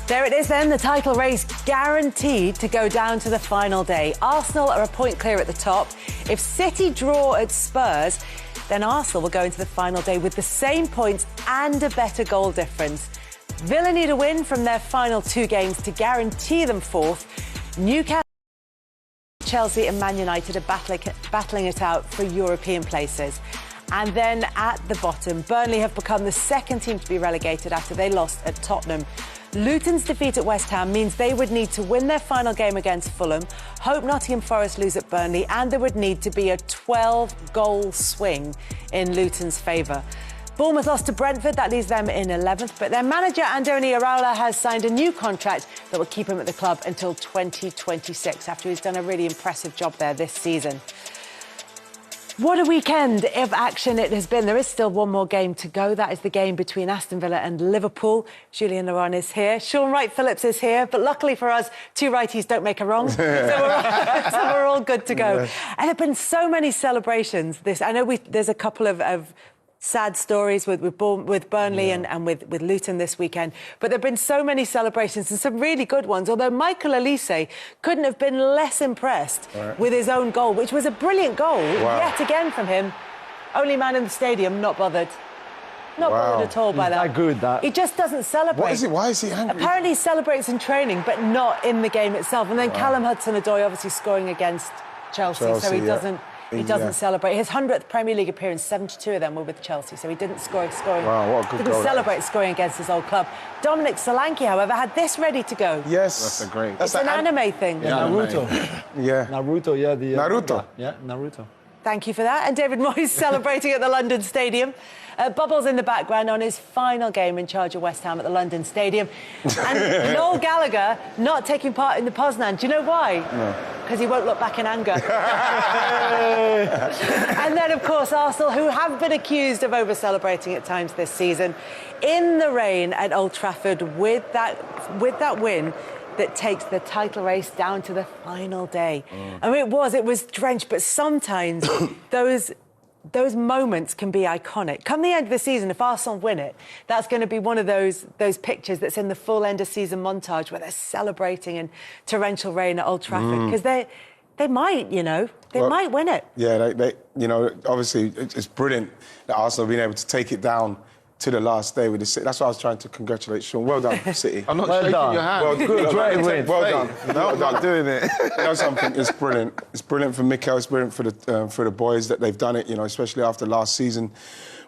There it is then, the title race guaranteed to go down to the final day. Arsenal are a point clear at the top. If City draw at Spurs, then Arsenal will go into the final day with the same points and a better goal difference. Villa need a win from their final two games to guarantee them fourth. Newcastle, Chelsea and Man United are battling it out for European places. And then at the bottom, Burnley have become the second team to be relegated after they lost at Tottenham. Luton's defeat at West Ham means they would need to win their final game against Fulham, hope Nottingham Forest lose at Burnley, and there would need to be a 12-goal swing in Luton's favour. Bournemouth lost to Brentford, that leaves them in 11th, but their manager Andoni Iraola has signed a new contract that will keep him at the club until 2026, after he's done a really impressive job there this season. What a weekend of action it has been. There is still one more game to go. That is the game between Aston Villa and Liverpool. Julian Laurent is here. Sean Wright Phillips is here. But luckily for us, two righties don't make a wrong. So we're all good to go. Yeah. And there have been so many celebrations. I know there's a couple of sad stories with Burnley and with Luton this weekend. But there have been so many celebrations and some really good ones. Although Michael Olise couldn't have been less impressed with his own goal, which was a brilliant goal yet again from him. Only man in the stadium, not bothered. Not bothered at all by that. Good, that. He just doesn't celebrate. What is it? Why is he angry? Apparently he celebrates in training, but not in the game itself. And then Callum Hudson-Odoi obviously scoring against Chelsea so he doesn't... He doesn't celebrate. His 100th Premier League appearance, 72 of them were with Chelsea, so he didn't scoring. Wow, what a good goal. Didn't celebrate scoring against his old club. Dominic Solanke, however, had this ready to go. Yes. That's a great... It's an anime thing. Yeah, Naruto. Naruto, yeah. Naruto. Naruto. Thank you for that. And David Moyes celebrating at the London Stadium. Bubbles in the background on his final game in charge of West Ham at the London Stadium. And Noel Gallagher not taking part in the Poznan. Do you know why? Because he won't look back in anger. And then, of course, Arsenal, who have been accused of over-celebrating at times this season, in the rain at Old Trafford with that win that takes the title race down to the final day. I mean, it was drenched, but sometimes those moments can be iconic. Come the end of the season, if Arsenal win it, that's going to be one of those pictures that's in the full end of season montage where they're celebrating in torrential rain at Old Trafford, because they might, they might win it. Yeah, they obviously it's brilliant that Arsenal have been able to take it down to the last day with the City. That's why I was trying to congratulate Sean. Well done, City. I'm not shaking your hand. Well, good. Great win. Well done. No, I'm not doing it. You know something? It's brilliant. It's brilliant for Mikel. It's brilliant for the boys that they've done it. Especially after last season,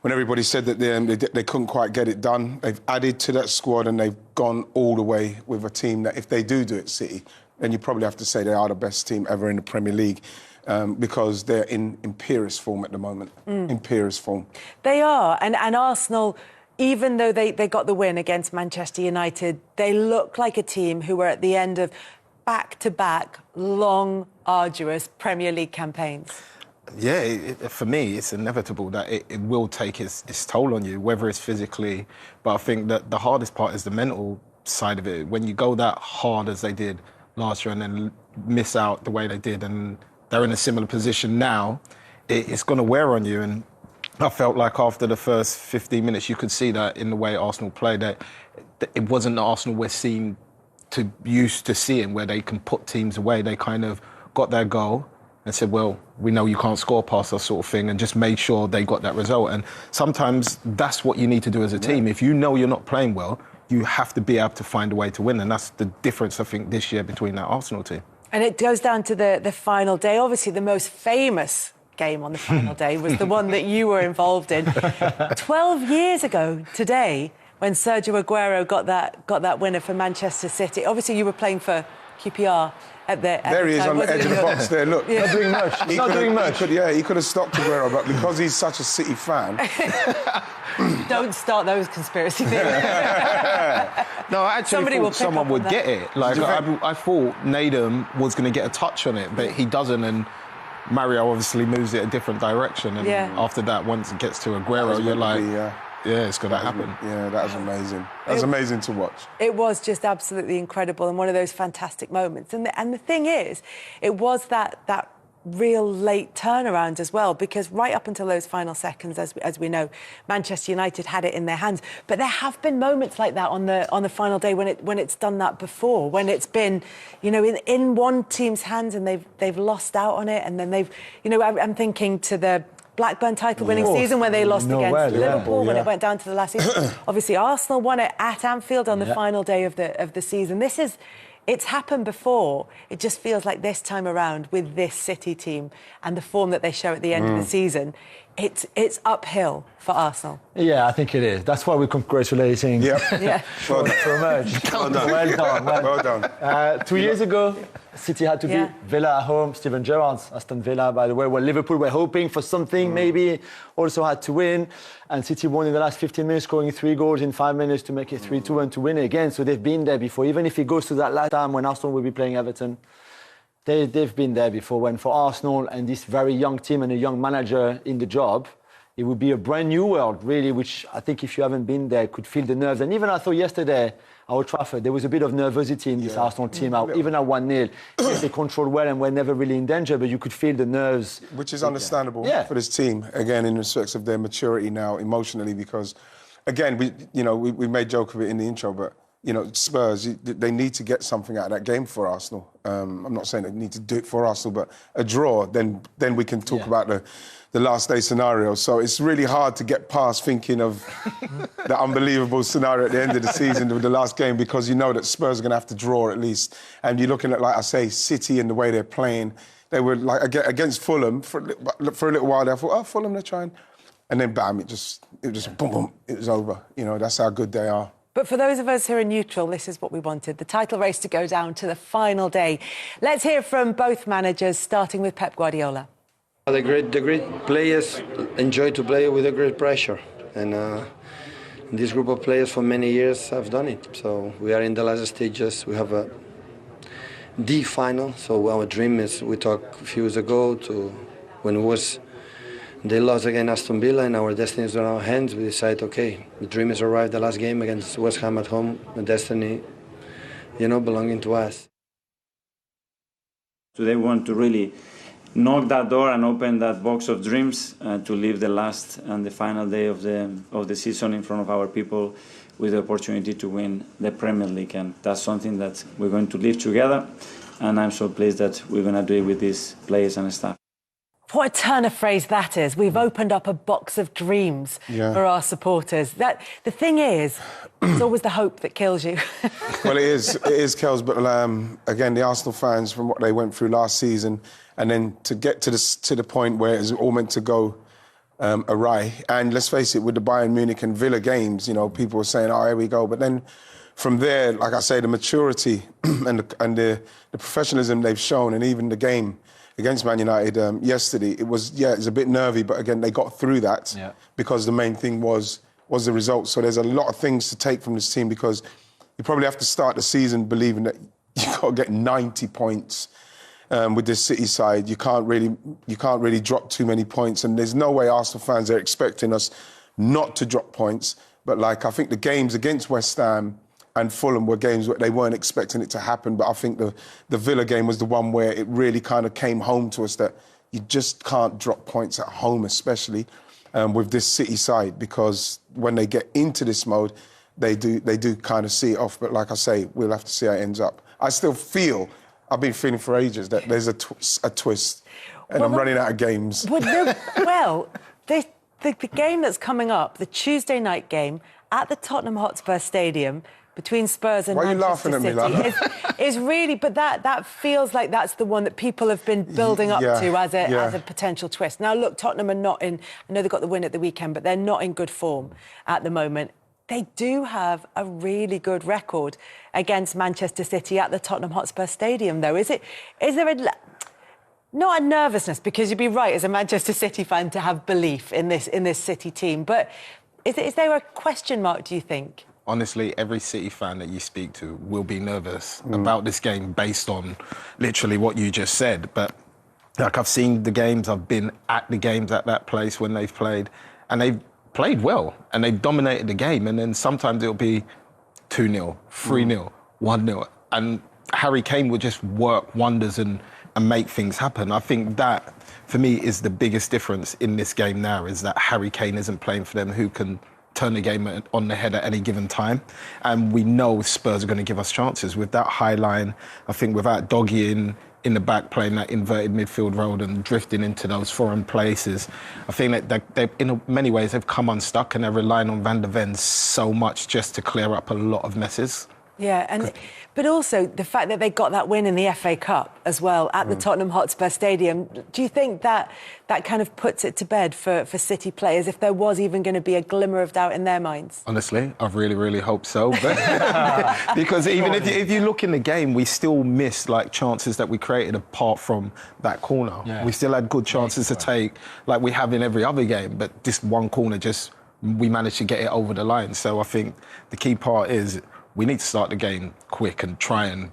when everybody said that they couldn't quite get it done. They've added to that squad and they've gone all the way with a team that, if they do it, City, then you probably have to say they are the best team ever in the Premier League. Because they're in imperious form at the moment. Imperious form. They are, and Arsenal, even though they got the win against Manchester United, they look like a team who were at the end of back-to-back, long, arduous Premier League campaigns. Yeah, for me, it's inevitable that it will take its toll on you, whether it's physically. But I think that the hardest part is the mental side of it. When you go that hard as they did last year and then miss out the way they did, and they're in a similar position now, it's going to wear on you. And I felt like after the first 15 minutes, you could see that in the way Arsenal played, that it wasn't the Arsenal we're used to seeing, where they can put teams away. They kind of got their goal and said, well, we know you can't score past us, sort of thing, and just made sure they got that result. And sometimes that's what you need to do as a team. If you know you're not playing well, you have to be able to find a way to win. And that's the difference, I think, this year between that Arsenal team. And it goes down to the final day. Obviously, the most famous game on the final day was the one that you were involved in. 12 years ago today, when Sergio Aguero got that winner for Manchester City. Obviously, you were playing for QPR at the There he is on the edge of the box there, look. Not doing much. He's not doing much. He could have stopped Aguero, but because he's such a City fan... Don't start those conspiracy theories. No, I actually thought someone would get it. Like, I thought Nadum was going to get a touch on it, but he doesn't, and Mario obviously moves it a different direction, and after that, once it gets to Aguero, you're like, it's going to happen. That was amazing. That was amazing to watch. It was just absolutely incredible and one of those fantastic moments. And the thing is, it was that real late turnaround as well, because right up until those final seconds, as we know, Manchester United had it in their hands. But there have been moments like that on the final day when it's done that before, when it's been, you know, in one team's hands and they've lost out on it, and then they've, you know, I'm thinking to the Blackburn title-winning season where they lost against Liverpool when it went down to the last season. Obviously, Arsenal won it at Anfield on the final day of the season. It's happened before. It just feels like this time around with this City team and the form that they show at the end of the season, it's uphill for Arsenal. Yeah, I think it is. That's why we're congratulating. Yeah. Well done. So much. Well done. 2 years ago, City had to beat Villa at home. Steven Gerrard's Aston Villa, by the way, where Liverpool were hoping for something, maybe also had to win. And City won in the last 15 minutes, scoring 3 goals in 5 minutes to make it 3-2 and to win it again. So they've been there before. Even if it goes to that last time when Arsenal will be playing Everton, they've been there before. When for Arsenal and this very young team and a young manager in the job, it would be a brand new world, really, which I think if you haven't been there, could feel the nerves. And even I thought yesterday at Old Trafford, there was a bit of nervosity in this Arsenal team, even at 1-0. Yes, they controlled well and were never really in danger, but you could feel the nerves. Which is understandable for this team, again, in respect of their maturity now emotionally, because, again, we made joke of it in the intro, but, you know, Spurs, they need to get something out of that game for Arsenal. I'm not saying they need to do it for Arsenal, but a draw, then we can talk about the last day scenario. So it's really hard to get past thinking of the unbelievable scenario at the end of the season with the last game, because you know that Spurs are going to have to draw at least. And you're looking at, like I say, City and the way they're playing. They were like against Fulham for a little while. I thought, oh, Fulham, they're trying. And then bam, it just boom, boom, it was over. You know, that's how good they are. But for those of us who are neutral, this is what we wanted, the title race to go down to the final day. Let's hear from both managers, starting with Pep Guardiola. The great players enjoy to play with a great pressure. And this group of players for many years have done it. So we are in the last stages. We have the final. So our dream is, we talked a few years ago to when it was they lost against Aston Villa and our destiny is in our hands. We decided, okay, the dream has arrived. The last game against West Ham at home, the destiny, you know, belonging to us. Today we want to really knock that door and open that box of dreams to live the last and the final day of the season in front of our people with the opportunity to win the Premier League. And that's something that we're going to live together. And I'm so pleased that we're going to do it with these players and staff. What a turn of phrase that is. We've opened up a box of dreams for our supporters. The thing is, it's always the hope that kills you. Well, it is, Kels. But again, the Arsenal fans, from what they went through last season, and then to get to the point where it's all meant to go awry. And let's face it, with the Bayern Munich and Villa games, you know, people were saying, "Oh, here we go." But then from there, like I say, the maturity and the professionalism they've shown, and even the game against Man United yesterday, it was a bit nervy, but again, they got through that because the main thing was the result. So there's a lot of things to take from this team, because you probably have to start the season believing that you've got to get 90 points with this City side. You can't really drop too many points, and there's no way Arsenal fans are expecting us not to drop points. But like, I think the games against West Ham and Fulham were games where they weren't expecting it to happen. But I think the Villa game was the one where it really kind of came home to us that you just can't drop points at home, especially with this City side, because when they get into this mode, they do kind of see it off. But like I say, we'll have to see how it ends up. I still feel, I've been feeling for ages, that there's a twist, and I'm running out of games. The game that's coming up, the Tuesday night game at the Tottenham Hotspur Stadium, between Spurs and Manchester City, is really, but that feels like that's the one that people have been building up to as a potential twist. Now, look, Tottenham are not in, I know they got the win at the weekend, but they're not in good form at the moment. They do have a really good record against Manchester City at the Tottenham Hotspur Stadium, though. Is there not a nervousness, because you'd be right as a Manchester City fan to have belief in this City team, but is there a question mark, do you think? Honestly, every City fan that you speak to will be nervous about this game based on literally what you just said. But like, I've seen the games, I've been at the games at that place when they've played, and they've played well and they've dominated the game. And then sometimes it'll be 2-0, 3-0, 1-0. And Harry Kane will just work wonders and and make things happen. I think that, for me, is the biggest difference in this game now, is that Harry Kane isn't playing for them, who can turn the game on the head at any given time. And we know Spurs are going to give us chances. With that high line, I think without Doggy in the back playing that inverted midfield role and drifting into those foreign places, I think that they, in many ways, they've come unstuck and they're relying on Van der Ven so much just to clear up a lot of messes. Yeah, but also the fact that they got that win in the FA Cup as well at the Tottenham Hotspur Stadium. Do you think that kind of puts it to bed for City players, if there was even going to be a glimmer of doubt in their minds? Honestly, I really, really hope so. But because even if you look in the game, we still missed like chances that we created apart from that corner. Yeah. We still had good chances to take, like we have in every other game. But this one corner, we managed to get it over the line. So I think the key part is, we need to start the game quick and try and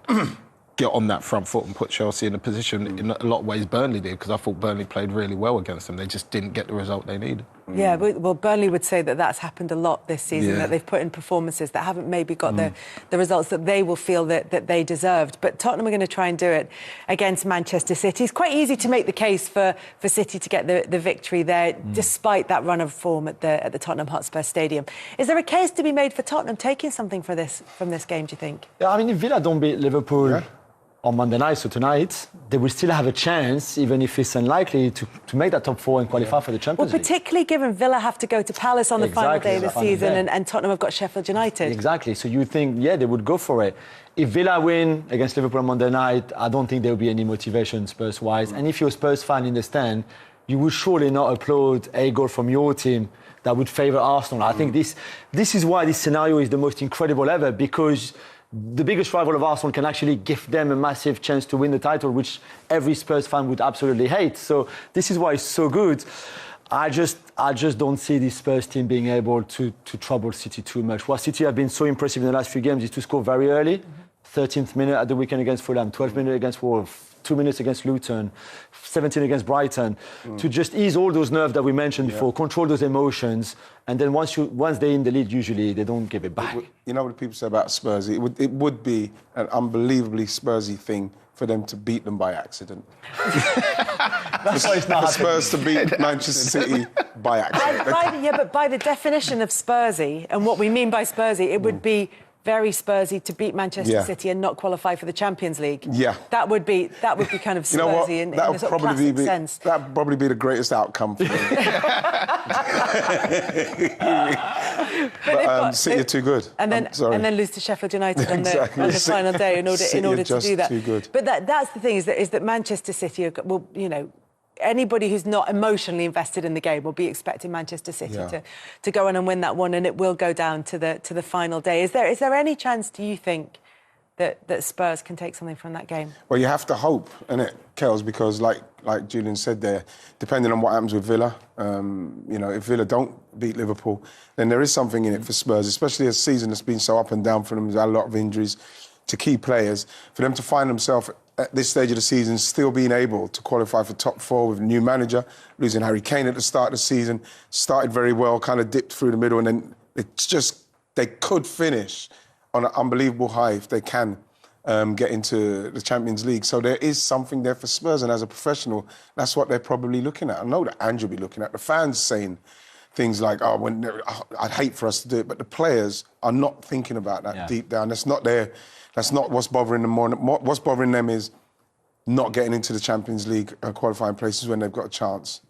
get on that front foot and put Chelsea in a position in a lot of ways Burnley did, because I thought Burnley played really well against them. They just didn't get the result they needed. Yeah, well, Burnley would say that that's happened a lot this season, that they've put in performances that haven't maybe got the results that they will feel that they deserved. But Tottenham are going to try and do it against Manchester City. It's quite easy to make the case for City to get the victory there, despite that run of form at the Tottenham Hotspur Stadium. Is there a case to be made for Tottenham taking something from this game, do you think? Yeah, I mean, if Villa don't beat Liverpool on Monday night, so tonight, they will still have a chance, even if it's unlikely, to make that top four and qualify for the Champions League. Well, particularly given Villa have to go to Palace on the final day of the season and Tottenham have got Sheffield United. Exactly. So you think, they would go for it. If Villa win against Liverpool on Monday night, I don't think there will be any motivation Spurs-wise. And if you're a Spurs fan in the stand, you would surely not applaud a goal from your team that would favour Arsenal. I think this is why this scenario is the most incredible ever, because the biggest rival of Arsenal can actually give them a massive chance to win the title, which every Spurs fan would absolutely hate. So this is why it's so good. I just don't see this Spurs team being able to trouble City too much. What City have been so impressive in the last few games is to score very early. 13th minute at the weekend against Fulham, 12th minute against Wolves, 2 minutes against Luton, 17 against Brighton, to just ease all those nerves that we mentioned before, control those emotions, and then once they're in the lead, usually they don't give it back. You know what people say about Spurs? It would be an unbelievably Spursy thing for them to beat them by accident. That's why it's not for Spurs to beat Manchester City by accident. But by the definition of Spursy, and what we mean by Spursy, it would be very Spursy to beat Manchester City and not qualify for the Champions League. Yeah, that would be kind of Spursy in a sort of classic sense. That would probably be the greatest outcome for them. but City are too good. And then lose to Sheffield United on the final day in order to do that. Too good. But that's the thing, is that Manchester City will, anybody who's not emotionally invested in the game will be expecting Manchester City to go on and win that one, and it will go down to the final day. Is there any chance, do you think, that Spurs can take something from that game? Well, you have to hope, innit, Kels, because like Julian said there, depending on what happens with Villa, if Villa don't beat Liverpool, then there is something in it for Spurs, especially a season that's been so up and down for them. There's had a lot of injuries to key players. For them to find themselves at this stage of the season still being able to qualify for top four with a new manager, losing Harry Kane at the start of the season, started very well, kind of dipped through the middle, and then they could finish on an unbelievable high if they can get into the Champions League. So there is something there for Spurs, and as a professional, that's what they're probably looking at. I know that Andrew will be looking at. The fans saying things like, I'd hate for us to do it, but the players are not thinking about that deep down. That's not what's bothering them more. What's bothering them is not getting into the Champions League qualifying places when they've got a chance.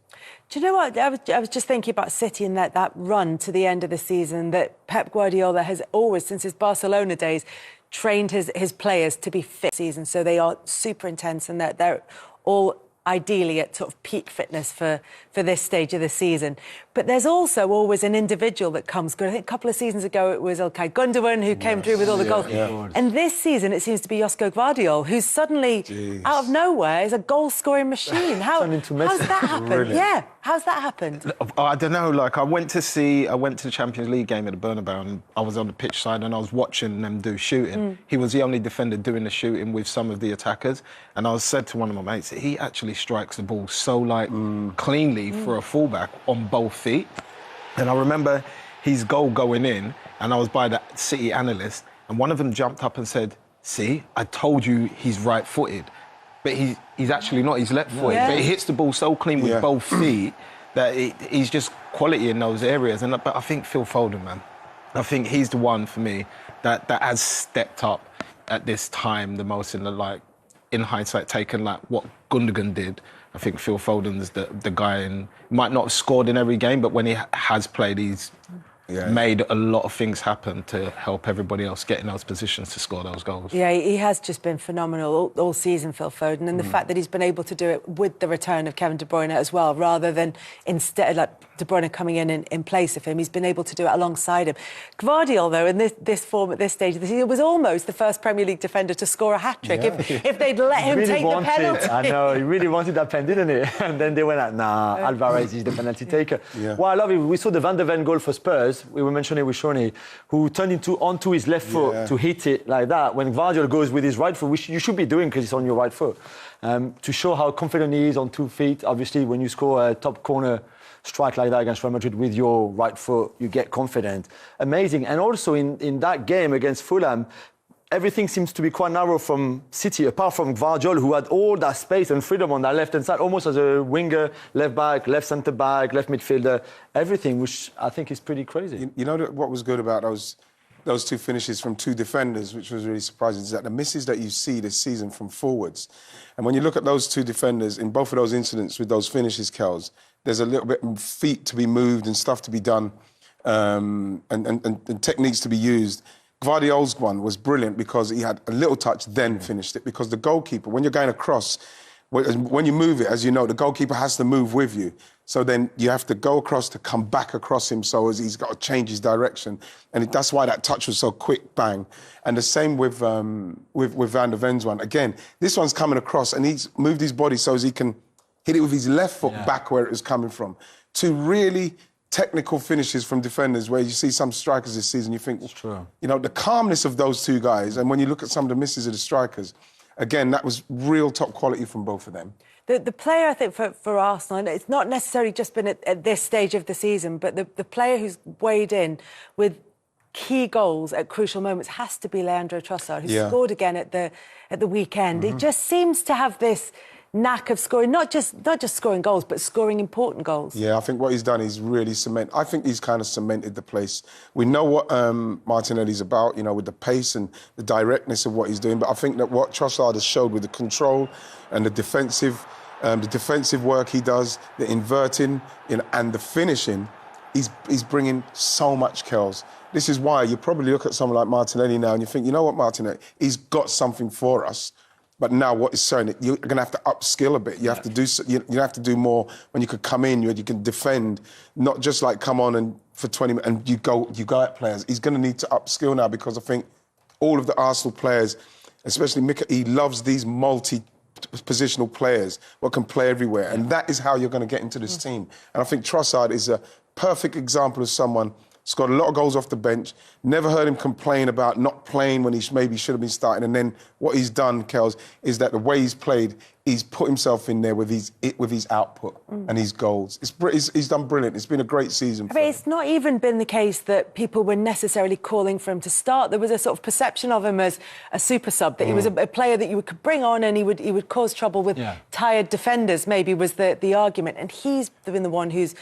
Do you know what? I was just thinking about City and that run to the end of the season, that Pep Guardiola has always, since his Barcelona days, trained his players to be fit this season. So they are super intense, and they're all ideally at sort of peak fitness for this stage of the season. But there's also always an individual that comes good. I think a couple of seasons ago it was Ilkay Gundogan who came through with all the goals. Yeah. And this season it seems to be Josko Gvardiol, who's suddenly, out of nowhere, is a goal-scoring machine. How's that happened? Really? Yeah, how's that happened? I don't know. I went to the Champions League game at the Bernabeu, and I was on the pitch side and I was watching them do shooting. He was the only defender doing the shooting with some of the attackers. And I said to one of my mates, he actually strikes the ball so cleanly for a fullback on both feet. And I remember his goal going in, and I was by the City analyst, and one of them jumped up and said, "See, I told you he's right-footed." but he's actually not. He's left-footed, Yeah. but he hits the ball so clean with both feet that he's just quality in those areas. But I think Phil Foden, man, I think he's the one for me that has stepped up at this time the most in hindsight, taken like what Gundogan did. I think Phil Foden's the guy, and might not have scored in every game, but when he has played, he's made a lot of things happen to help everybody else get in those positions to score those goals. Yeah, he has just been phenomenal all season, Phil Foden, and the fact that he's been able to do it with the return of Kevin De Bruyne as well, rather than instead like De Bruyne coming in place of him, he's been able to do it alongside him. Gvardiol, though, in this form at this stage of the season, was almost the first Premier League defender to score a hat-trick if they'd let him really take the penalty. I know, he really wanted that pen, didn't he? And then they went out, nah, Alvarez is the penalty taker. Well, I love it. We saw the Van de Ven goal for Spurs. We were mentioning with Shoney, who turned onto his left foot to hit it like that. When Gvardiol goes with his right foot, which you should be doing because it's on your right foot, to show how confident he is on 2 feet. Obviously, when you score a top corner strike like that against Real Madrid with your right foot, you get confident. Amazing. And also in that game against Fulham, everything seems to be quite narrow from City, apart from Gvardiol, who had all that space and freedom on that left-hand side, almost as a winger, left-back, left centre-back, left midfielder, everything, which I think is pretty crazy. You know what was good about those two finishes from two defenders, which was really surprising, is that the misses that you see this season from forwards, and when you look at those two defenders, in both of those incidents with those finishes, Kels, there's a little bit of feet to be moved and stuff to be done, and techniques to be used. Gvardiol's one was brilliant because he had a little touch, then finished it. Because the goalkeeper, when you're going across, when you move it, as you know, the goalkeeper has to move with you. So then you have to go across to come back across him, so as he's got to change his direction. And that's why that touch was so quick, bang. And the same with Van der Ven's one. Again, this one's coming across and he's moved his body so as he can hit it with his left foot back where it was coming from. Two really technical finishes from defenders where you see some strikers this season, you think, you know, the calmness of those two guys, and when you look at some of the misses of the strikers, again, that was real top quality from both of them. The player, I think, for Arsenal, and it's not necessarily just been at this stage of the season, but the player who's weighed in with key goals at crucial moments has to be Leandro Trossard, who scored again at the weekend. He just seems to have this knack of scoring, not just scoring goals, but scoring important goals. Yeah, I think what he's done is really I think he's kind of cemented the place. We know what Martinelli's about, you know, with the pace and the directness of what he's doing, but I think that what Trossard has showed with the control and the defensive work he does, the inverting and the finishing, he's bringing so much, Kels. This is why you probably look at someone like Martinelli now and you think, you know what, Martinelli, he's got something for us. But now what is saying it, you're going to have to upskill a bit. You have to do you have to do more when you could come in, you can defend, not just like come on and for 20 minutes and you go at players. He's going to need to upskill now because I think all of the Arsenal players, especially Mika, he loves these multi-positional players what can play everywhere, and that is how you're going to get into this team. And I think Trossard is a perfect example of someone. Scored a lot of goals off the bench. Never heard him complain about not playing when he maybe should have been starting. And then what he's done, Kels, is that the way he's played, he's put himself in there with his output and his goals. He's done brilliant. It's been a great season. I mean, it's not even been the case that people were necessarily calling for him to start. There was a sort of perception of him as a super sub, that he was a player that you could bring on and he would cause trouble with tired defenders, maybe was the argument. And he's been the one who's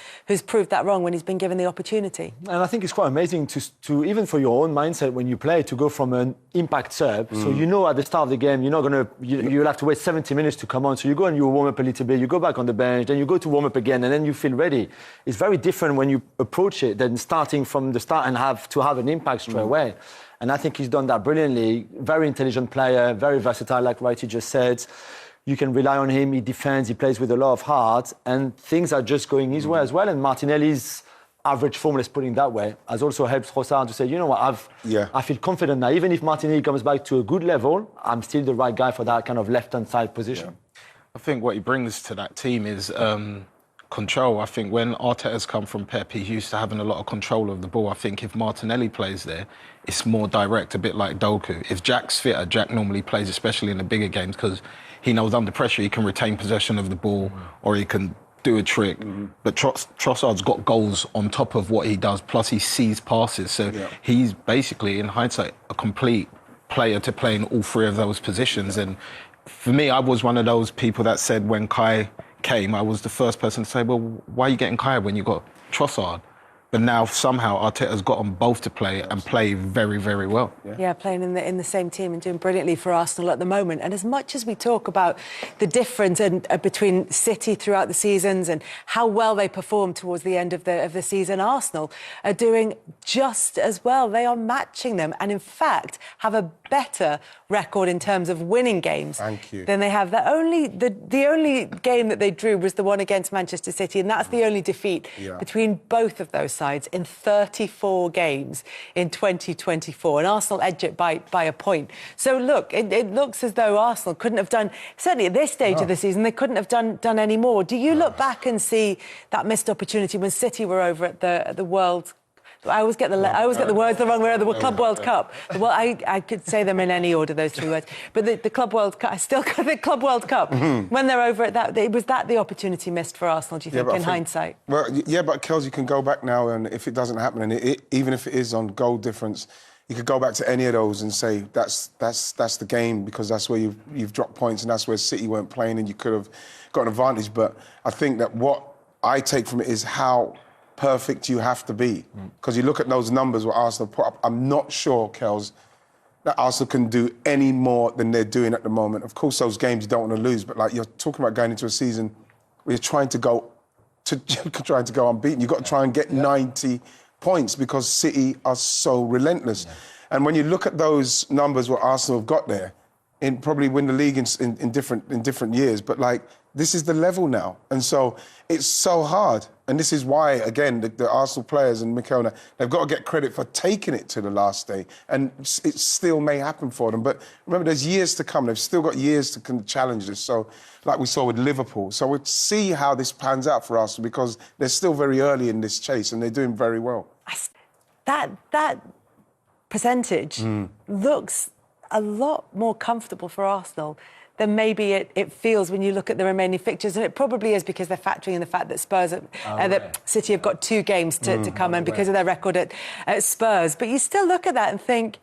proved that wrong when he's been given the opportunity. And I think it's quite amazing to even for your own mindset when you play, to go from an impact sub. So you know at the start of the game, you're not going to, you'll have to wait 70 minutes to come on. So you go and you warm up a little bit, you go back on the bench, then you go to warm up again, and then you feel ready. It's very different when you approach it than starting from the start and have to have an impact straight away. And I think he's done that brilliantly. Very intelligent player, very versatile, like Wright just said. You can rely on him, he defends, he plays with a lot of heart, and things are just going his way as well. And Martinelli's average form, let's put it that way, has also helped Trossard to say, you know what, I feel confident now. Even if Martinelli comes back to a good level, I'm still the right guy for that kind of left-hand side position. Yeah. I think what he brings to that team is control. I think when Arteta's come from Pep, he's used to having a lot of control of the ball. I think if Martinelli plays there, it's more direct, a bit like Doku. If Jack's fitter, Jack normally plays, especially in the bigger games, because he knows under pressure he can retain possession of the ball or he can do a trick. But Trossard's got goals on top of what he does, plus he sees passes. So he's basically, in hindsight, a complete player to play in all three of those positions. And for me, I was one of those people that said when Kai came, I was the first person to say, well, why are you getting Kai when you got Trossard? But now somehow Arteta's got them both to play and play very, very well. Yeah, playing in the same team and doing brilliantly for Arsenal at the moment. And as much as we talk about the difference between City throughout the seasons and how well they perform towards the end of the season, Arsenal are doing just as well. They are matching them and, in fact, have a better record in terms of winning games than they have. The only game that they drew was the one against Manchester City, and that's the only defeat between both of those sides in 34 games in 2024, and Arsenal edge it by a point. So look, it looks as though Arsenal couldn't have done, certainly at this stage of the season, they couldn't have done any more. Do you look back and see that missed opportunity when City were over at the World? I always get the words the wrong way. The Club World Cup. Well, I could say them in any order, those three words. But the Club World Cup, I still got the Club World Cup. When they're over at that, was that the opportunity missed for Arsenal, do you think, in hindsight? Well, yeah, but Kels, you can go back now, and if it doesn't happen, and even if it is on goal difference, you could go back to any of those and say that's the game, because that's where you've dropped points, and that's where City weren't playing, and you could have got an advantage. But I think that what I take from it is how perfect you have to be, because you look at those numbers what Arsenal put up. I'm not sure, Kels, that Arsenal can do any more than they're doing at the moment. Of course, those games you don't want to lose, but like you're talking about going into a season where you're trying to go unbeaten. You've got to try and get 90 points because City are so relentless. And when you look at those numbers what Arsenal have got there, and probably win the league in different years, but like this is the level now, and so it's so hard. And this is why, again, the Arsenal players and Mikel, they've got to get credit for taking it to the last day, and it still may happen for them. But remember, there's years to come. They've still got years to challenge this. So, like we saw with Liverpool, so we'll see how this pans out for Arsenal, because they're still very early in this chase and they're doing very well. That percentage looks a lot more comfortable for Arsenal than maybe it feels when you look at the remaining fixtures. And it probably is because they're factoring in the fact that that City have got 2 games to come, and because of their record at Spurs. But you still look at that and think,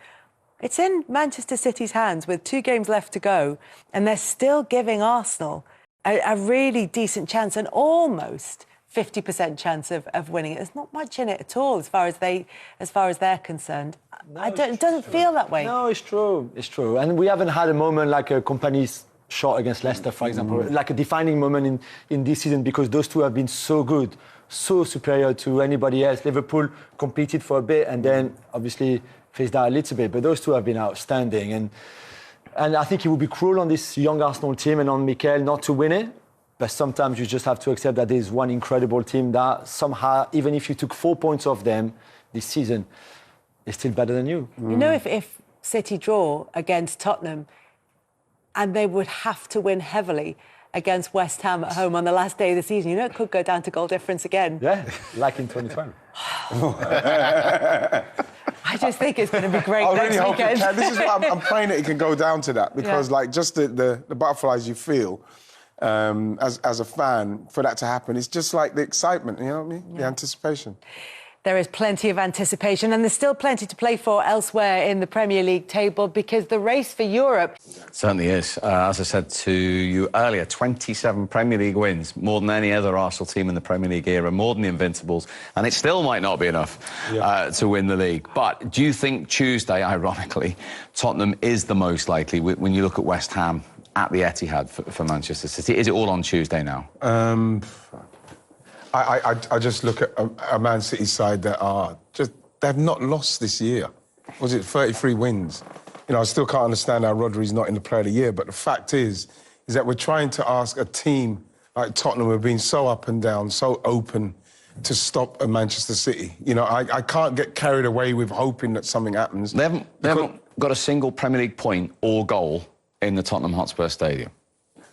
it's in Manchester City's hands with 2 games left to go, and they're still giving Arsenal a really decent chance, and almost 50% chance of winning it. There's not much in it at all as far as they're concerned. No, it doesn't feel that way. No, it's true. It's true. And we haven't had a moment like a Company's shot against Leicester, for example, like a defining moment in this season, because those two have been so good, so superior to anybody else. Liverpool competed for a bit and then obviously phased out a little bit, but those two have been outstanding. And I think it would be cruel on this young Arsenal team and on Mikel not to win it. But sometimes you just have to accept that there's one incredible team that somehow, even if you took 4 points off them this season, is still better than you. You know, if City draw against Tottenham, and they would have to win heavily against West Ham at home on the last day of the season, you know, it could go down to goal difference again. Yeah, like in 2020. I just think it's going to be great next weekend. This is why I'm praying that it can go down to that, because like just the butterflies you feel as a fan for that to happen, it's just like the excitement, you know what I mean? The anticipation. There is plenty of anticipation, and there's still plenty to play for elsewhere in the Premier League table, because the race for Europe certainly is. As I said to you earlier, 27 Premier League wins, more than any other Arsenal team in the Premier League era, more than the Invincibles, and it still might not be enough to win the league. But do you think Tuesday, ironically, Tottenham is the most likely when you look at West Ham at the Etihad for Manchester City? Is it all on Tuesday now? I just look at a Man City side that are just, they've not lost this year. Was it 33 wins? You know, I still can't understand how Rodri's not in the Player of the Year, but the fact is that we're trying to ask a team like Tottenham, who have been so up and down, so open, to stop a Manchester City. You know, I can't get carried away with hoping that something happens. They haven't got a single Premier League point or goal in the Tottenham Hotspur Stadium.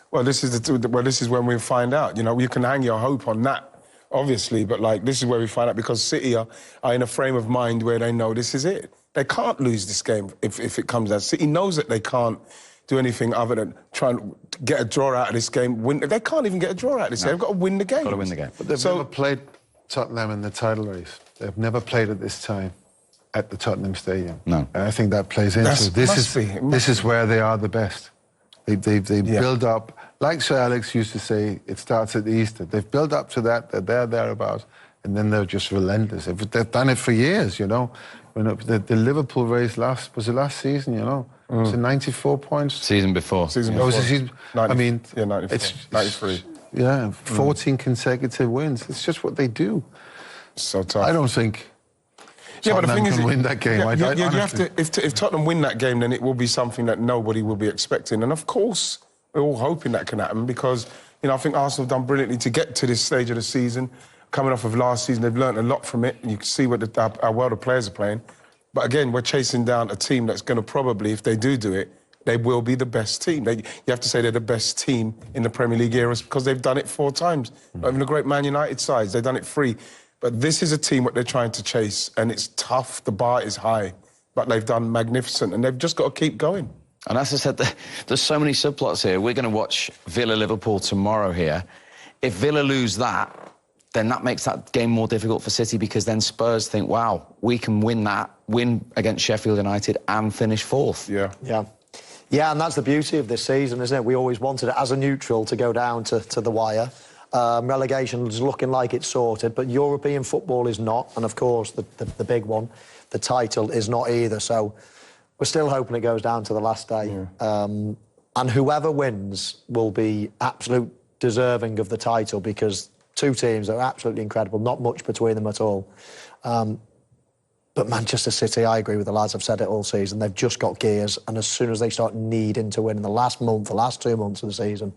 Well, this is when we find out. You know, you can hang your hope on that, obviously, but like this is where we find out, because City are in a frame of mind where they know this is it. They can't lose this game if it comes down. City knows that they can't do anything other than try and get a draw out of this game. They can't even get a draw out of this game. They've got to win the game. Got to win the game. But they've never played Tottenham in the title race. They've never played at this time at the Tottenham Stadium. No. And I think that plays into it. This is where they are the best. They build up, like Sir Alex used to say, it starts at Easter. They've built up to that, they're thereabouts, and then they're just relentless. They've done it for years, you know. When the Liverpool race last season, you know. Was it 94 points? Season before. Season Oh, before. was it season? 90, I mean, yeah, 94, it's 93. Yeah, 14 consecutive wins. It's just what they do. So tough. I don't think but the thing is, can win that game. You have to. If Tottenham win that game, then it will be something that nobody will be expecting. And of course, we're all hoping that can happen because, you know, I think Arsenal have done brilliantly to get to this stage of the season. Coming off of last season, they've learnt a lot from it. And you can see how well the players are playing. But again, we're chasing down a team that's going to probably, if they do it, they will be the best team. You have to say they're the best team in the Premier League era because they've done it 4 times. Not even a great Man United size. They've done it 3. But this is a team what they're trying to chase, and it's tough. The bar is high, but they've done magnificent, and they've just got to keep going. And as I said, there's so many subplots here. We're going to watch Villa-Liverpool tomorrow here. If Villa lose that, then that makes that game more difficult for City because then Spurs think, wow, we can win against Sheffield United and finish 4th. Yeah, and that's the beauty of this season, isn't it? We always wanted it as a neutral to go down to the wire. Relegation is looking like it's sorted, but European football is not. And, of course, the big one, the title, is not either. So we're still hoping it goes down to the last day. Yeah. And whoever wins will be absolute deserving of the title because 2 teams are absolutely incredible, not much between them at all. But Manchester City, I agree with the lads, I've said it all season, they've just got gears, and as soon as they start needing to win in the last 2 months of the season,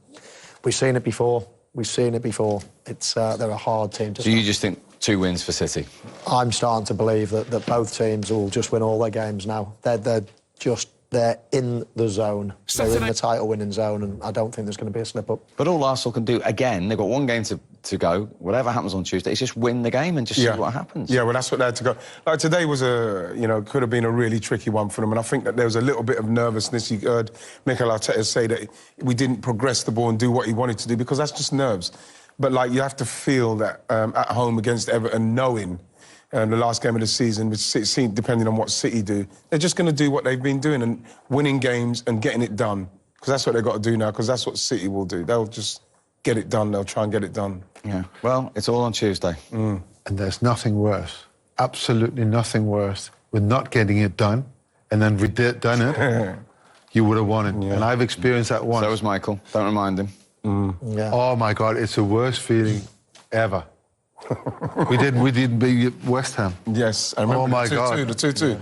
we've seen it before. It's they're a hard team to stop. So you just think 2 wins for City? I'm starting to believe that both teams will just win all their games now. They're in the zone. They're in the title-winning zone, and I don't think there's going to be a slip-up. But all Arsenal can do, again, they've got 1 game to go. Whatever happens on Tuesday, it's just win the game and just see what happens. Yeah, well, that's what they had to go. Like, today was could have been a really tricky one for them, and I think that there was a little bit of nervousness. You heard Mikel Arteta say that we didn't progress the ball and do what he wanted to do, because that's just nerves. But, like, you have to feel that at home against Everton, knowing the last game of the season, which City, depending on what City do, they're just going to do what they've been doing and winning games and getting it done. Because that's what they've got to do now, because that's what City will do. They'll just get it done. They'll try and get it done. Yeah. Well, it's all on Tuesday. And there's nothing worse, absolutely nothing worse, with not getting it done, and then done it, you would have won it. Yeah. And I've experienced that once. So was Michael. Don't remind him. Yeah. Oh, my God, it's the worst feeling ever. we did beat West Ham. Yes, I remember. Oh my God, the 2-2. Yeah.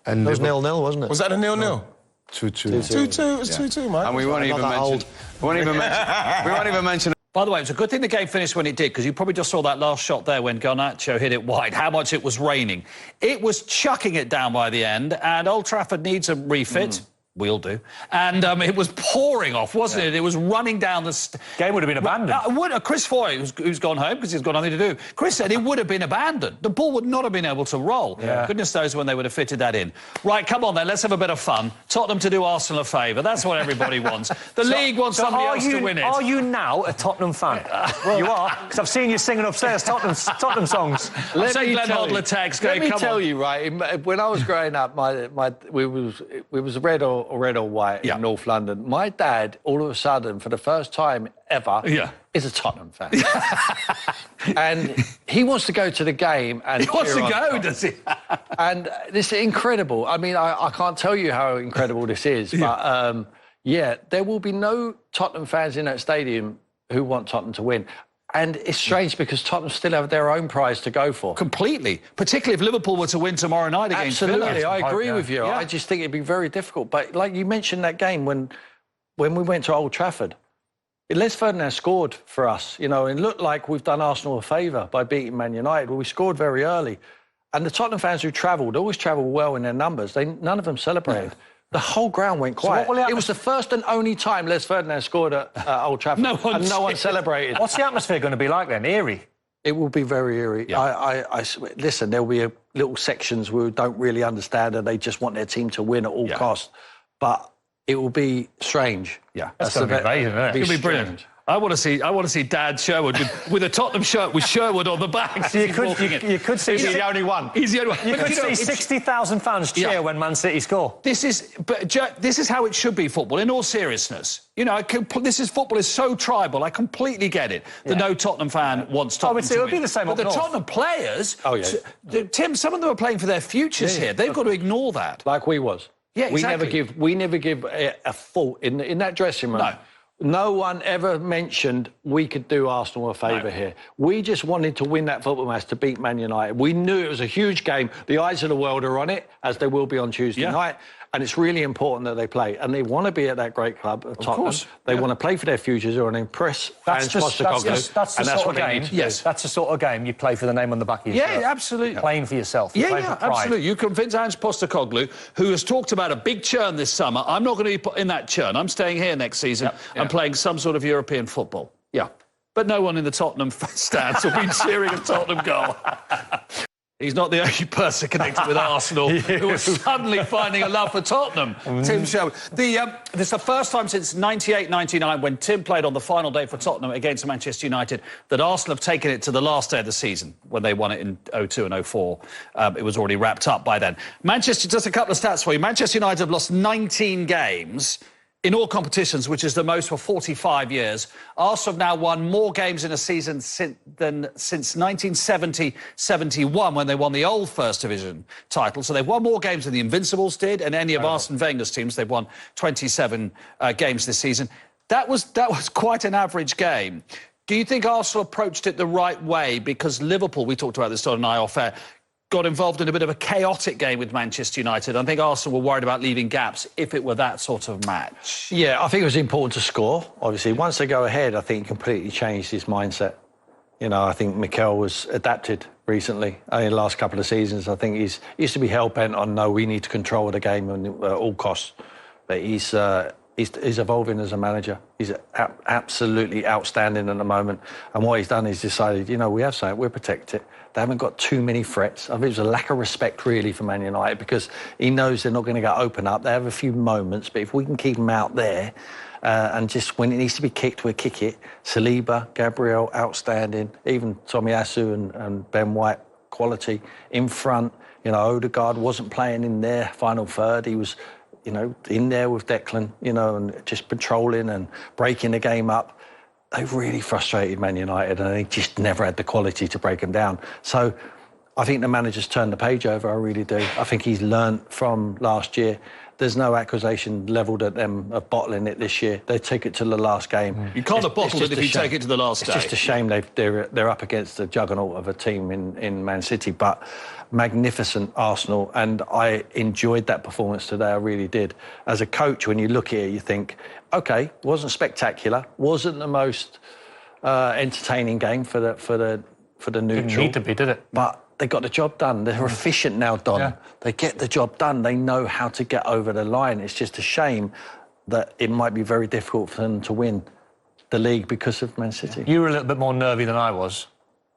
And it was 0-0, wasn't it? Was that a 0-0? 2-2. 2-2. It was 2-2, man. And we won't even mention. We won't even mention. By the way, it was a good thing the game finished when it did, because you probably just saw that last shot there when Garnacho hit it wide, how much it was raining. It was chucking it down by the end, and Old Trafford needs a refit. We'll do. And it was pouring off, wasn't it? It was running down the... Game would have been abandoned. Chris Foy, who's gone home because he's got nothing to do, Chris said it would have been abandoned. The ball would not have been able to roll. Yeah. Goodness knows when they would have fitted that in. Right, come on then, let's have a bit of fun. Tottenham to do Arsenal a favour. That's what everybody wants. The league wants somebody else to win it. Are you now a Tottenham fan? You are, because I've seen you singing upstairs Tottenham songs. Let me tell you, right, when I was growing up, we was red or white in North London. My dad, all of a sudden, for the first time ever, is a Tottenham fan. And he wants to go to the game. And he wants to go, does he? And this is incredible. I mean, I can't tell you how incredible this is, but, there will be no Tottenham fans in that stadium who want Tottenham to win. And it's strange because Tottenham still have their own prize to go for. Completely. Particularly if Liverpool were to win tomorrow night against Villa. Absolutely, I agree with you. Yeah. I just think it'd be very difficult. But like you mentioned that game when we went to Old Trafford, Les Ferdinand scored for us, you know, and it looked like we've done Arsenal a favour by beating Man United. Well, we scored very early. And the Tottenham fans who travelled always travel well in their numbers. None of them celebrated. The whole ground went quiet. So it was the first and only time Les Ferdinand scored at Old Trafford. No one celebrated. What's the atmosphere going to be like then? Eerie? It will be very eerie. Yeah. Listen, there'll be little sections who don't really understand and they just want their team to win at all costs. But it will be strange. Yeah. That's going to be amazing, isn't it? It'll be brilliant. I want to see Dad Sherwood with a Tottenham shirt with Sherwood on the back. So you could see he's the only one. He's the only one. You could see 60,000 fans cheer when Man City score. This is how it should be, football. In all seriousness, you know, football is so tribal. I completely get it. No Tottenham fan wants Tottenham to win. It would be the same. But the Tottenham players, Tim, some of them are playing for their futures here. They've got to ignore that. Like we was. Yeah, exactly. We never give a fault in that dressing room. No. No one ever mentioned we could do Arsenal a favour here. We just wanted to win that football match to beat Man United. We knew it was a huge game. The eyes of the world are on it, as they will be on Tuesday night. And it's really important that they play. And they want to be at that great club, Tottenham. Of course. They want to play for their futures or impress fans. That's the sort of game. Yes, that's the sort of game you play for the name on the back of your shirt. Yeah, absolutely. Playing for yourself. Absolutely. You convince Ange Postecoglou, who has talked about a big churn this summer. I'm not going to be in that churn. I'm staying here next season and playing some sort of European football. Yeah. But no one in the Tottenham stands will be cheering a Tottenham goal. He's not the only person connected with Arsenal who is suddenly finding a love for Tottenham. Tim Sherwood. This is the first time since 98-99, when Tim played on the final day for Tottenham against Manchester United, that Arsenal have taken it to the last day of the season, when they won it in 02 and 04. It was already wrapped up by then. Manchester, just a couple of stats for you. Manchester United have lost 19 games in all competitions, which is the most for 45 years. Arsenal have now won more games in a season since 1970-71, when they won the old First Division title. So they've won more games than the Invincibles did, and any of Arsene Wenger's teams. They've won 27 games this season. That was quite an average game. Do you think Arsenal approached it the right way? Because Liverpool, we talked about this on an eye off air, got involved in a bit of a chaotic game with Manchester United. I think Arsenal were worried about leaving gaps if it were that sort of match. Yeah, I think it was important to score, obviously. Once they go ahead, I think it completely changed his mindset. You know, I think Mikel was adapted recently in the last couple of seasons. I think he used to be hell-bent on, no, we need to control the game at all costs. But he's evolving as a manager. He's absolutely outstanding at the moment. And what he's done is decided, you know, we have something, we'll protect it. They haven't got too many threats. I think it was a lack of respect, really, for Man United, because he knows they're not going to go open up. They have a few moments, but if we can keep them out there, and just when it needs to be kicked, we'll kick it. Saliba, Gabriel, outstanding. Even Tomiyasu and Ben White, quality. In front, you know, Odegaard wasn't playing in their final third. He was, you know, in there with Declan, you know, and just patrolling and breaking the game up. They've really frustrated Man United, and they just never had the quality to break them down. So I think the manager's turned the page over, I really do. I think he's learnt from last year. There's no accusation levelled at them of bottling it this year. They take it to the last game. You can't have bottled it if you take it to the last day. It's just a shame they're up against the juggernaut of a team in Man City, but magnificent Arsenal, and I enjoyed that performance today, I really did. As a coach, when you look at it, you think, OK, wasn't spectacular, wasn't the most entertaining game for the neutral. Didn't need to be, did it? But they got the job done. They're efficient now, Don. Yeah. They get the job done. They know how to get over the line. It's just a shame that it might be very difficult for them to win the league because of Man City. You were a little bit more nervy than I was.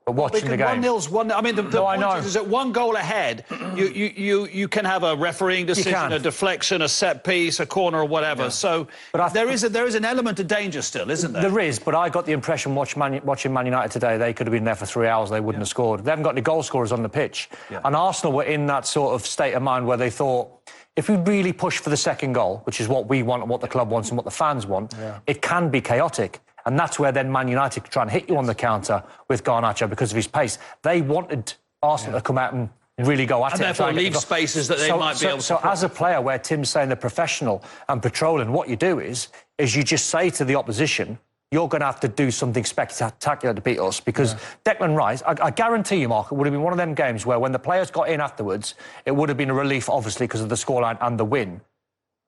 But watching the game, 1-0's one. I mean, the point is that one goal ahead, you can have a refereeing decision, a deflection, a set piece, a corner, or whatever. Yeah. So, but there is an element of danger still, isn't there? There is, but I got the impression watching Man United today, they could have been there for 3 hours, they wouldn't have scored. They haven't got any goal scorers on the pitch, and Arsenal were in that sort of state of mind where they thought, if we really push for the second goal, which is what we want and what the club wants and what the fans want, it can be chaotic. And that's where then Man United could try and hit you on the counter with Garnacho because of his pace. They wanted Arsenal to come out and really go at it. And therefore leave spaces that they might be able to... So as a player, where Tim's saying they're professional and patrolling, what you do is you just say to the opposition, you're going to have to do something spectacular to beat us, because Declan Rice, I guarantee you, Mark, it would have been one of them games where when the players got in afterwards, it would have been a relief, obviously, because of the scoreline and the win.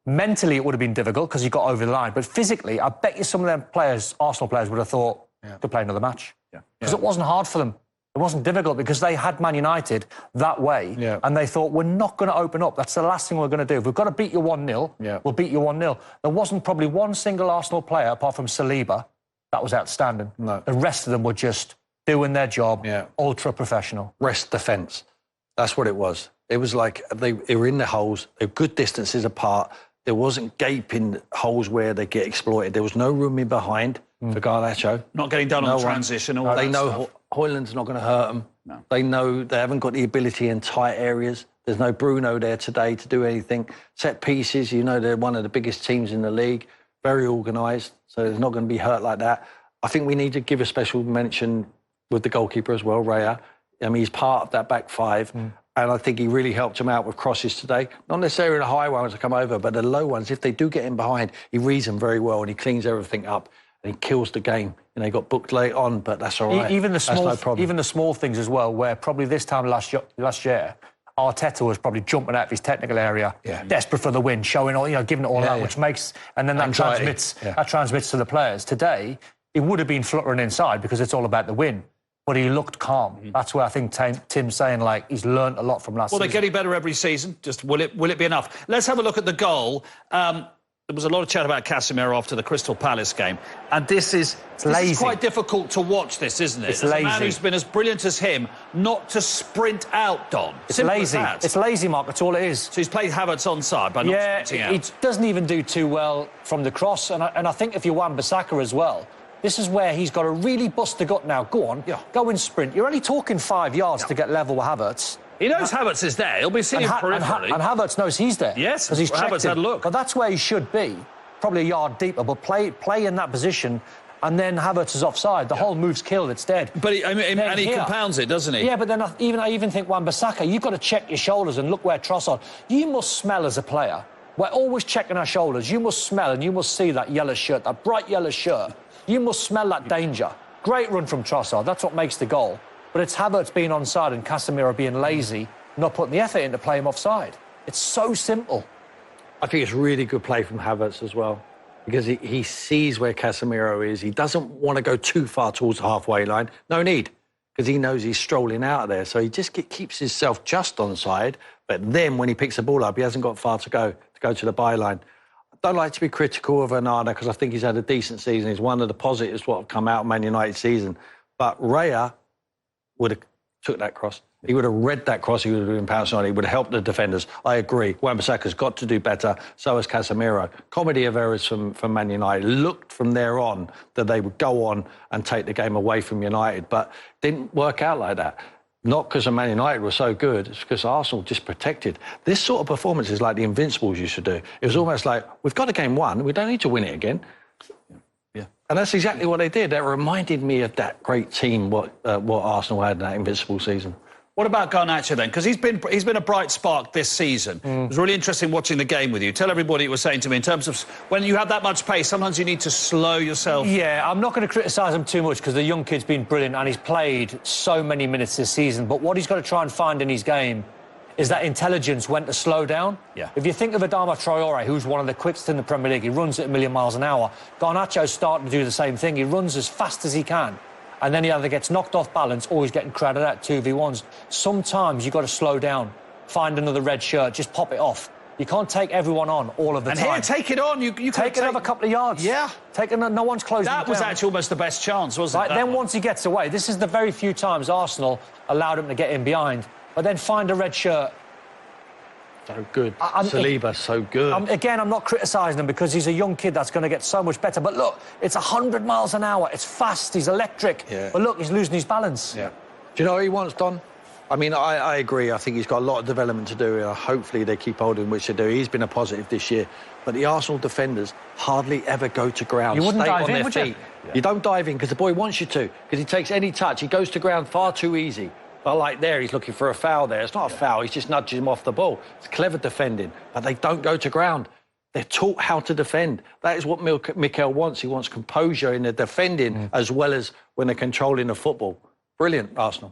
Mentally, it would have been difficult because you got over the line. But physically, I bet you some of them players, Arsenal players, would have thought, to play another match. Because it wasn't hard for them. It wasn't difficult because they had Man United that way. And they thought, we're not going to open up. That's the last thing we're going to do. If we've got to beat you 1-0, we'll beat you 1-0. There wasn't probably one single Arsenal player, apart from Saliba, that was outstanding. No. The rest of them were just doing their job, ultra-professional. Rest defence. That's what it was. It was like they were in the holes, they were good distances apart. There wasn't gaping holes where they get exploited. There was no room in behind. for Garnacho. Not getting done on transition. All They that know stuff. Hoyland's not going to hurt them. No. They know they haven't got the ability in tight areas. There's no Bruno there today to do anything. Set pieces, you know, they're one of the biggest teams in the league, very organised, so it's not going to be hurt like that. I think we need to give a special mention with the goalkeeper as well, Raya. I mean, he's part of that back five, and I think he really helped him out with crosses today. Not necessarily the high ones to come over, but the low ones, if they do get in behind, he reads them very well and he cleans everything up and he kills the game. You know, he got booked late on, but that's all right. Even the small, no problem. even the small things as well, where probably this time last year, Arteta was probably jumping out of his technical area, desperate for the win, showing all, you know, giving it all out, which makes, and then that transmits to the players. Today, he would have been fluttering inside because it's all about the win, but he looked calm. That's where I think Tim's saying, like, he's learned a lot from last season. Well, they're getting better every season. Just will it be enough? Let's have a look at the goal. There was a lot of chat about Casemiro after the Crystal Palace game, and this is quite difficult to watch. This, isn't it? It's As lazy. a man who's been as brilliant as him, not to sprint out, Don. It's Simple lazy. as that. It's lazy, Mark. That's all it is. So he's played Havertz onside by not sprinting out. He doesn't even do too well from the cross, and I think if you're Wan-Bissaka as well, this is where he's got to really bust the gut now. Go on, go and sprint. You're only talking 5 yards to get level with Havertz. He knows Havertz is there. He'll be seeing him peripherally. And Havertz knows he's there. Yes, because he's checked Havertz had a look. But that's where he should be, probably a yard deeper, but play in that position, and then Havertz is offside. The whole move's killed, it's dead. But he compounds it, doesn't he? Yeah, but then I even think Wan-Bissaka, you've got to check your shoulders and look where Trossard... You must smell as a player. We're always checking our shoulders. You must smell and you must see that yellow shirt, that bright yellow shirt. You must smell that danger. Great run from Trossard. That's what makes the goal. But it's Havertz being onside and Casemiro being lazy, not putting the effort in to play him offside. It's so simple. I think it's really good play from Havertz as well, because he sees where Casemiro is. He doesn't want to go too far towards the halfway line. No need, because he knows he's strolling out of there. So he just keeps himself just onside. But then when he picks the ball up, he hasn't got far to go to the byline. I don't like to be critical of Onana because I think he's had a decent season. He's one of the positives what have come out of Man United season. But Raya would have took that cross. He would have read that cross. He would have been pouncing on it. He would have helped the defenders. I agree. Wan-Bissaka's got to do better. So has Casemiro. Comedy of errors from Man United. Looked from there on that they would go on and take the game away from United, but didn't work out like that. Not because Man United were so good, it's because Arsenal just protected. This sort of performance is like the Invincibles used to do. It was almost like, we've got a game won, we don't need to win it again. Yeah. And that's exactly what they did. That reminded me of that great team, what Arsenal had in that Invincible season. What about Garnacho then? Because he's been a bright spark this season. It was really interesting watching the game with you. Tell everybody what you were saying to me in terms of when you have that much pace, sometimes you need to slow yourself. Yeah, I'm not going to criticise him too much because the young kid's been brilliant and he's played so many minutes this season. But what he's got to try and find in his game is that intelligence when to slow down. Yeah. If you think of Adama Traore, who's one of the quickest in the Premier League, he runs at 1,000,000 miles an hour. Garnacho's starting to do the same thing. He runs as fast as he can. And then he either gets knocked off balance or he's getting crowded out 2v1s. Sometimes you've got to slow down, find another red shirt, just pop it off. You can't take everyone on all of the time. And here, take it on. You take another couple of yards. Yeah. No one's closing That was actually almost the best chance, wasn't it? Right, then once he gets away, this is the very few times Arsenal allowed him to get in behind, but then find a red shirt. So good. Saliba, so good. Again, I'm not criticising him because he's a young kid that's going to get so much better. But look, it's 100 miles an hour. It's fast. He's electric. Yeah. But look, he's losing his balance. Yeah. Do you know what he wants, Don? I mean, I agree. I think he's got a lot of development to do. Hopefully they keep holding, which they do. He's been a positive this year. But the Arsenal defenders hardly ever go to ground. You wouldn't Stay dive on in, their would feet. you? Yeah. You don't dive in because the boy wants you to, because he takes any touch. He goes to ground far too easy. But like there, he's looking for a foul there. It's not a foul. He's just nudging him off the ball. It's clever defending. But they don't go to ground. They're taught how to defend. That is what Mikel wants. He wants composure in the defending as well as when they're controlling the football. Brilliant, Arsenal.